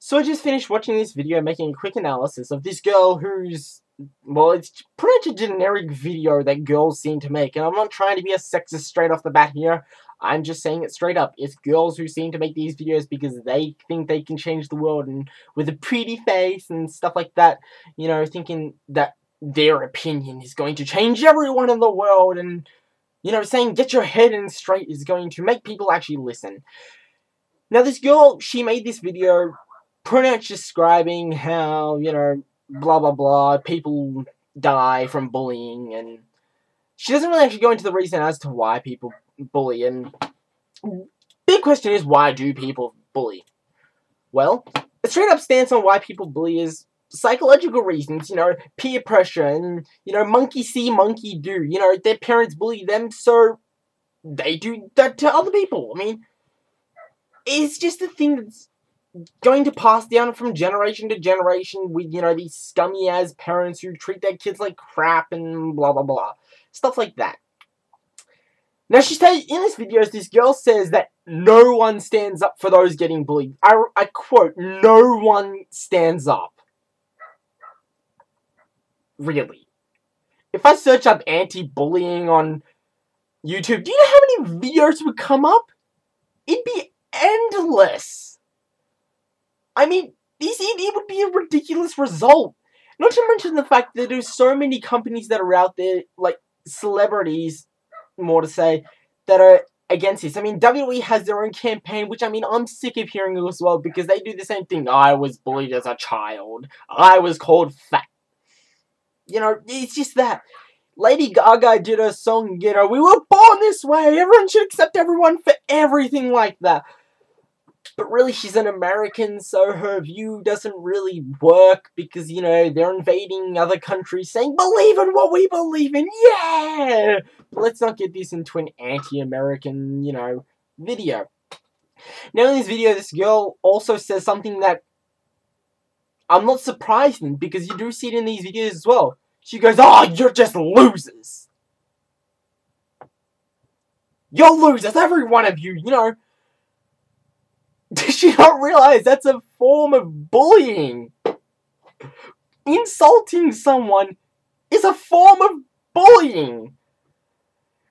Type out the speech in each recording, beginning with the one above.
So I just finished watching this video making a quick analysis of this girl who's, well, it's pretty much a generic video that girls seem to make. And I'm not trying to be a sexist straight off the bat here. I'm just saying it straight up. It's girls who seem to make these videos because they think they can change the world and with a pretty face and stuff like that. You know, thinking that their opinion is going to change everyone in the world and, you know, saying get your head in straight is going to make people actually listen. Now this girl, she made this video pretty much describing how, you know, blah blah blah, people die from bullying, and she doesn't really actually go into the reason as to why people bully, and big question is, why do people bully? Well, a straight up stance on why people bully is psychological reasons, you know, peer pressure, and, you know, monkey see, monkey do, you know, their parents bully them, so they do that to other people. I mean, it's just a thing that's going to pass down from generation to generation with, you know, these scummy ass parents who treat their kids like crap and blah blah blah. Stuff like that. Now she says in this video, this girl says that no one stands up for those getting bullied. I quote, no one stands up. Really. If I search up anti-bullying on YouTube, do you know how many videos would come up? It'd be endless. I mean, it would be a ridiculous result. Not to mention the fact that there's so many companies that are out there, like celebrities, more to say, that are against this. I mean, WWE has their own campaign, which, I mean, I'm sick of hearing it as well, because they do the same thing. I was bullied as a child. I was called fat. You know, it's just that. Lady Gaga did a song, you know, we were born this way, everyone should accept everyone for everything like that. But really, she's an American, so her view doesn't really work because, you know, they're invading other countries saying, believe in what we believe in, yeah! But let's not get this into an anti-American, you know, video. Now in this video, this girl also says something that I'm not surprised in, because you do see it in these videos as well. She goes, oh, you're just losers! You're losers, every one of you, you know. Does she not realize that's a form of bullying? Insulting someone is a form of bullying.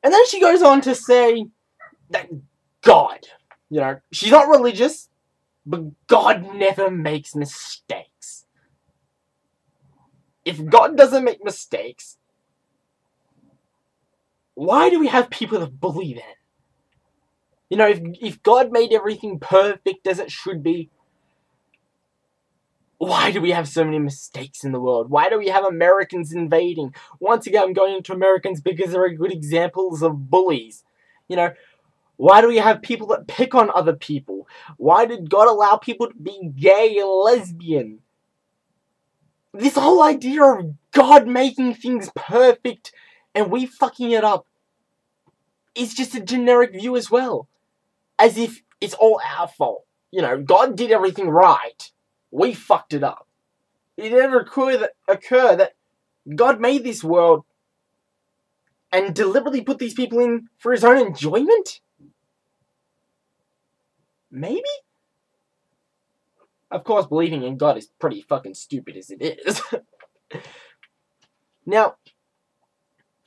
And then she goes on to say that God, you know, she's not religious, but God never makes mistakes. If God doesn't make mistakes, why do we have people that bully then? You know, if God made everything perfect as it should be, why do we have so many mistakes in the world? Why do we have Americans invading? Once again, I'm going into Americans because they're good examples of bullies. You know, why do we have people that pick on other people? Why did God allow people to be gay and lesbian? This whole idea of God making things perfect and we fucking it up is just a generic view as well. As if it's all our fault. You know, God did everything right. We fucked it up. It never occur that God made this world and deliberately put these people in for his own enjoyment? Maybe? Of course, believing in God is pretty fucking stupid as it is. Now,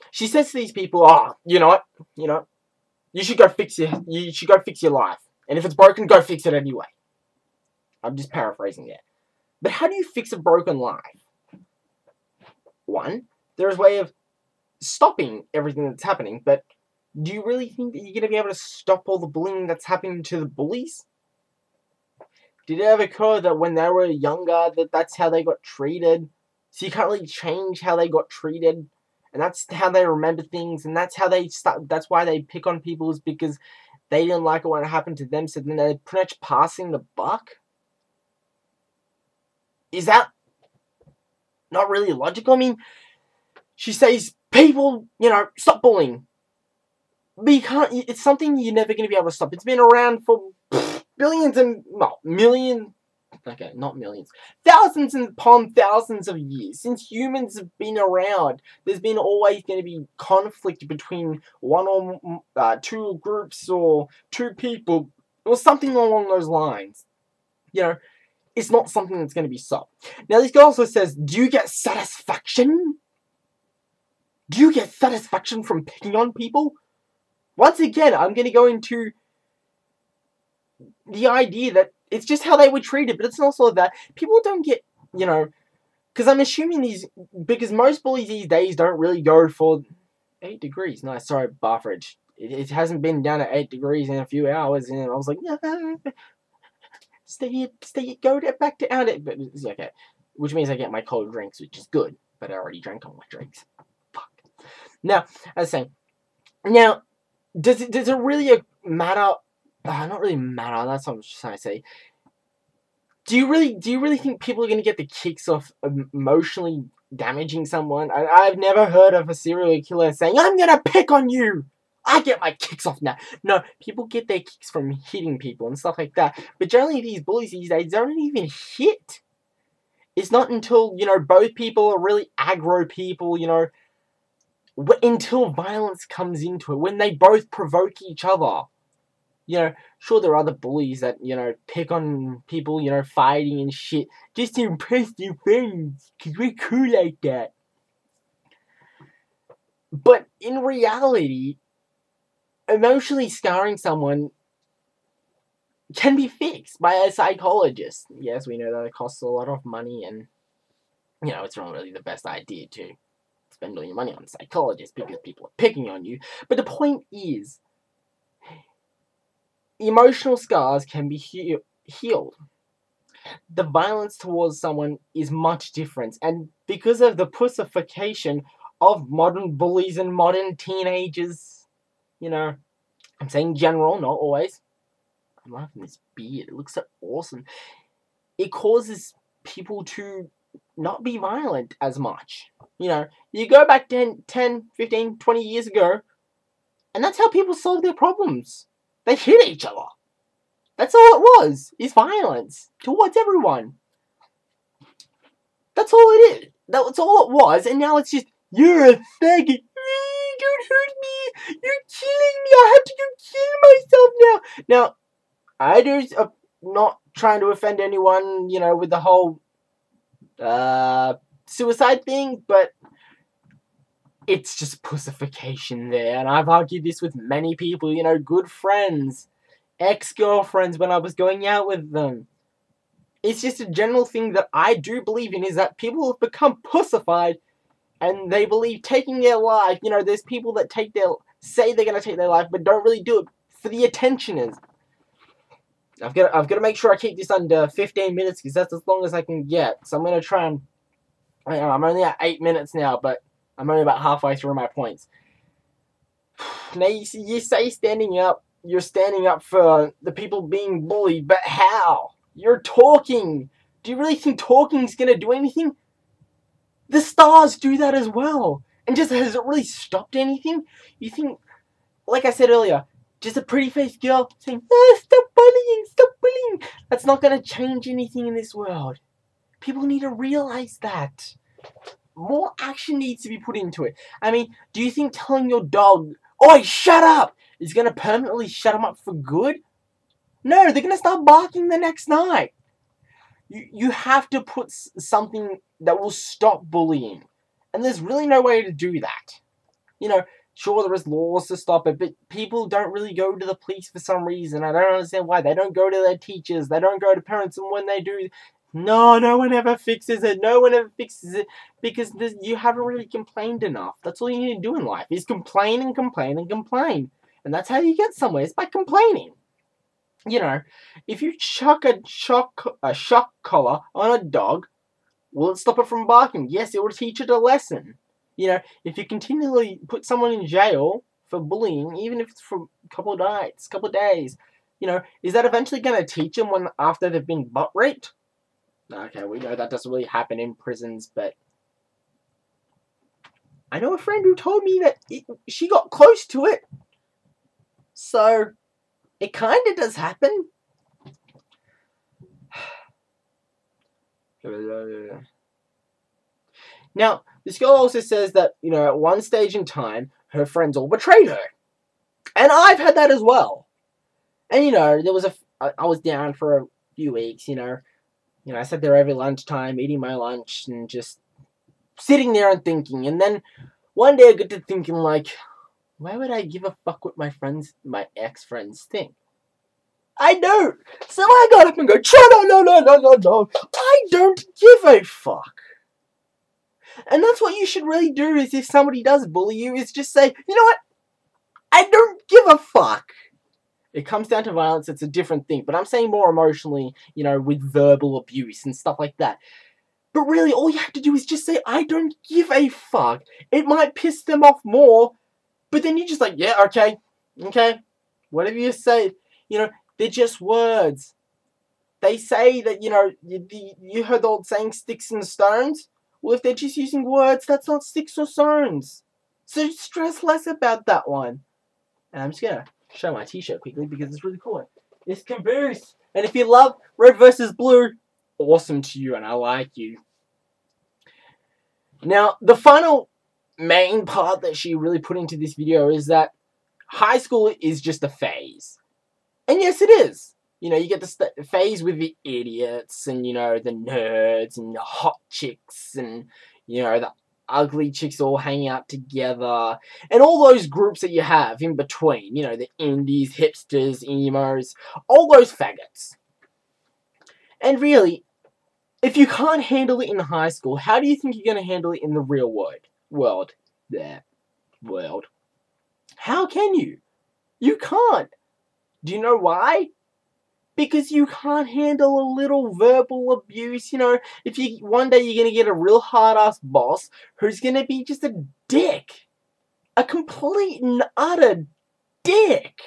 she says to these people, oh, you know what? You know, you should go fix your life. And if it's broken, go fix it anyway. I'm just paraphrasing that. But how do you fix a broken life? One, there's a way of stopping everything that's happening, but do you really think that you're going to be able to stop all the bullying that's happening to the bullies? Did it ever occur that when they were younger, that's how they got treated? So you can't really change how they got treated. And that's how they remember things, and that's how they start. That's why they pick on people, is because they didn't like it when it happened to them, so then they're pretty much passing the buck. Is that not really logical? I mean, she says, people, you know, stop bullying. But you can't, it's something you're never going to be able to stop. It's been around for billions and, well, millions. Okay, not millions. Thousands upon thousands of years. Since humans have been around, there's been always going to be conflict between one or two groups or two people or something along those lines. You know, it's not something that's going to be solved. Now, this girl also says, do you get satisfaction? Do you get satisfaction from picking on people? Once again, I'm going to go into the idea that it's just how they were treated, but it's also that people don't get, you know, because I'm assuming because most bullies these days don't really go for 8 degrees. No, sorry, Barfridge. It hasn't been down at 8 degrees in a few hours, and I was like, yeah, stay, go back to out it, but it's okay. Which means I get my cold drinks, which is good, but I already drank all my drinks. Fuck. Now, I was saying, now, does it really matter? Not really matter. That's what I'm just trying to say. Do you really think people are going to get the kicks off emotionally damaging someone? I've never heard of a serial killer saying, I'm going to pick on you. I get my kicks off now. No, people get their kicks from hitting people and stuff like that. But generally these bullies these days don't even hit. It's not until, you know, both people are really aggro people, you know, until violence comes into it. When they both provoke each other. You know, sure, there are other bullies that, you know, pick on people, you know, fighting and shit, just to impress their friends, because we're cool like that. But in reality, emotionally scarring someone can be fixed by a psychologist. Yes, we know that it costs a lot of money, and, you know, it's not really the best idea to spend all your money on a psychologist because people are picking on you. But the point is, emotional scars can be healed. The violence towards someone is much different, and because of the pussification of modern bullies and modern teenagers, you know, I'm saying general, not always. I'm loving this beard, it looks so awesome. It causes people to not be violent as much. You know, you go back 10, 15, 20 years ago, and that's how people solve their problems. They hit each other. That's all it was, is violence towards everyone. That's all it is. That's all it was, and now it's just, you're a faggot. Don't hurt me. You're killing me. I have to go kill myself now. Now, I do, not trying to offend anyone, you know, with the whole suicide thing, but it's just pussification there, and I've argued this with many people, you know, good friends, ex-girlfriends when I was going out with them. It's just a general thing that I do believe in, is that people have become pussified, and they believe taking their life, you know, there's people that say they're going to take their life, but don't really do it for the attentioners. I've got to make sure I keep this under 15 minutes, because that's as long as I can get, so I'm going to try and, I'm only at 8 minutes now, but I'm only about halfway through my points. Now, you say standing up, you're standing up for the people being bullied, but how? You're talking. Do you really think talking's going to do anything? The stars do that as well. And just, has it really stopped anything? You think, like I said earlier, just a pretty-faced girl saying, stop bullying, that's not going to change anything in this world. People need to realize that. More action needs to be put into it. I mean, do you think telling your dog, "Oi, shut up," is going to permanently shut them up for good? No, they're going to start barking the next night. You have to put something that will stop bullying. And there's really no way to do that. You know, sure, there is laws to stop it, but people don't really go to the police for some reason. I don't understand why. They don't go to their teachers. They don't go to parents, and when they do, no one ever fixes it. No one ever fixes it because you haven't really complained enough. That's all you need to do in life, is complain and complain and complain. And that's how you get somewhere. It's by complaining. You know, if you chuck a shock collar on a dog, will it stop it from barking? Yes, it will teach it a lesson. You know, if you continually put someone in jail for bullying, even if it's for a couple of nights, couple of days, you know, is that eventually going to teach them after they've been butt raped? Okay, we know that doesn't really happen in prisons, but I know a friend who told me that she got close to it. So, it kind of does happen. Now, this girl also says that, you know, at one stage in time, her friends all betrayed her. And I've had that as well. And, you know, I was down for a few weeks, you know. You know, I sat there every lunchtime, eating my lunch, and just sitting there and thinking. And then one day I got to thinking, like, why would I give a fuck what my ex-friends think? I don't. So I got up and go, no. I don't give a fuck. And that's what you should really do, is if somebody does bully you, is just say, you know what? I don't give a fuck. It comes down to violence, it's a different thing. But I'm saying more emotionally, you know, with verbal abuse and stuff like that. But really, all you have to do is just say, I don't give a fuck. It might piss them off more, but then you're just like, yeah, okay, whatever you say. You know, they're just words. They say that, you know, you heard the old saying, sticks and stones? Well, if they're just using words, that's not sticks or stones. So stress less about that one. And I'm just going to show my t-shirt quickly because it's really cool. It's Caboose. And if you love red versus blue, awesome to you and I like you. Now, the final main part that she really put into this video is that high school is just a phase. And yes, it is. You know, you get the phase with the idiots and, you know, the nerds and the hot chicks and, you know, the ugly chicks all hanging out together. And all those groups that you have in between. You know, the indies, hipsters, emos, all those faggots. And really, if you can't handle it in high school, how do you think you're going to handle it in the real world? How can you? You can't. Do you know why? Because you can't handle a little verbal abuse. You know, if you one day you're going to get a real hard-ass boss who's going to be just a dick. A complete and utter dick.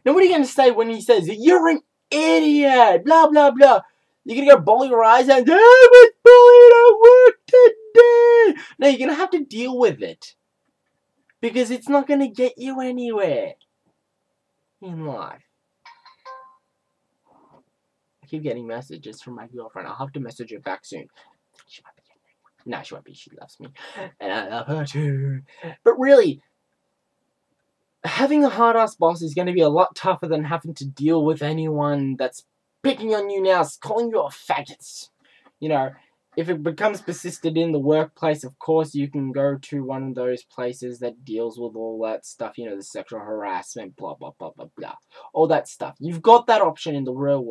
Now, what are you going to say when he says, you're an idiot, blah, blah, blah? You're going to go bawl your eyes out, I was bullied at work today. No, you're going to have to deal with it. Because it's not going to get you anywhere in life. I keep getting messages from my girlfriend. I'll have to message her back soon. She might be getting angry. No, she won't be. She loves me. And I love her too. But really, having a hard-ass boss is going to be a lot tougher than having to deal with anyone that's picking on you now, calling you a faggot. You know, if it becomes persistent in the workplace, of course, you can go to one of those places that deals with all that stuff. You know, the sexual harassment, blah, blah, blah, blah, blah. All that stuff. You've got that option in the real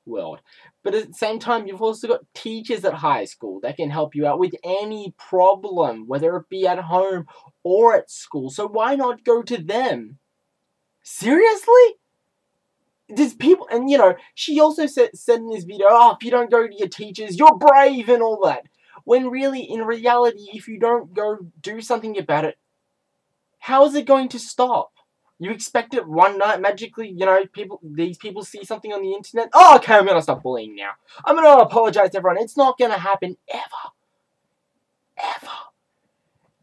world. But at the same time, you've also got teachers at high school that can help you out with any problem, whether it be at home or at school. So why not go to them? Seriously? There's people, and you know, she also said in this video, oh, if you don't go to your teachers, you're brave and all that. When really, in reality, if you don't go do something about it, how is it going to stop? You expect it one night, magically, you know, these people see something on the internet, oh, okay, I'm going to stop bullying now. I'm going to apologize to everyone. It's not going to happen ever. Ever.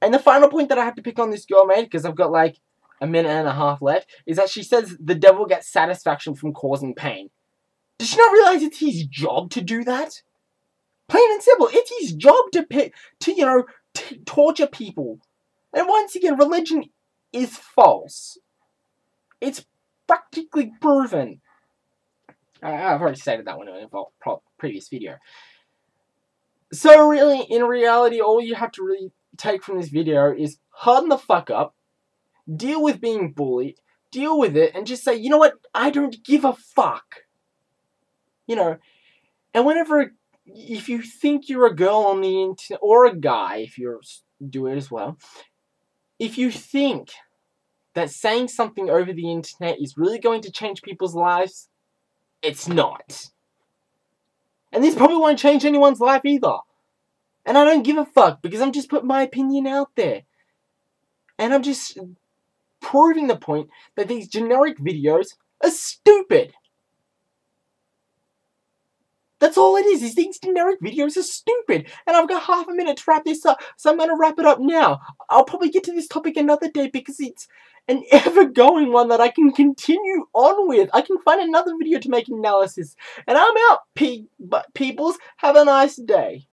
And the final point that I have to pick on this girl, man, because I've got like a minute and a half left, is that she says the devil gets satisfaction from causing pain. Does she not realize it's his job to do that? Plain and simple, it's his job to torture people. And once again, religion is false. It's practically proven. I've already stated that one in a previous video. So really, in reality, all you have to really take from this video is harden the fuck up, deal with being bullied, deal with it, and just say, you know what, I don't give a fuck. You know, and if you think you're a girl on the internet, or a guy, if you do it as well, if you think that saying something over the internet is really going to change people's lives, it's not. And this probably won't change anyone's life either. And I don't give a fuck, because I'm just putting my opinion out there. And I'm just proving the point that these generic videos are stupid. That's all it is these generic videos are stupid. And I've got half a minute to wrap this up, so I'm going to wrap it up now. I'll probably get to this topic another day because it's an ever-going one that I can continue on with. I can find another video to make an analysis. And I'm out, peoples. Have a nice day.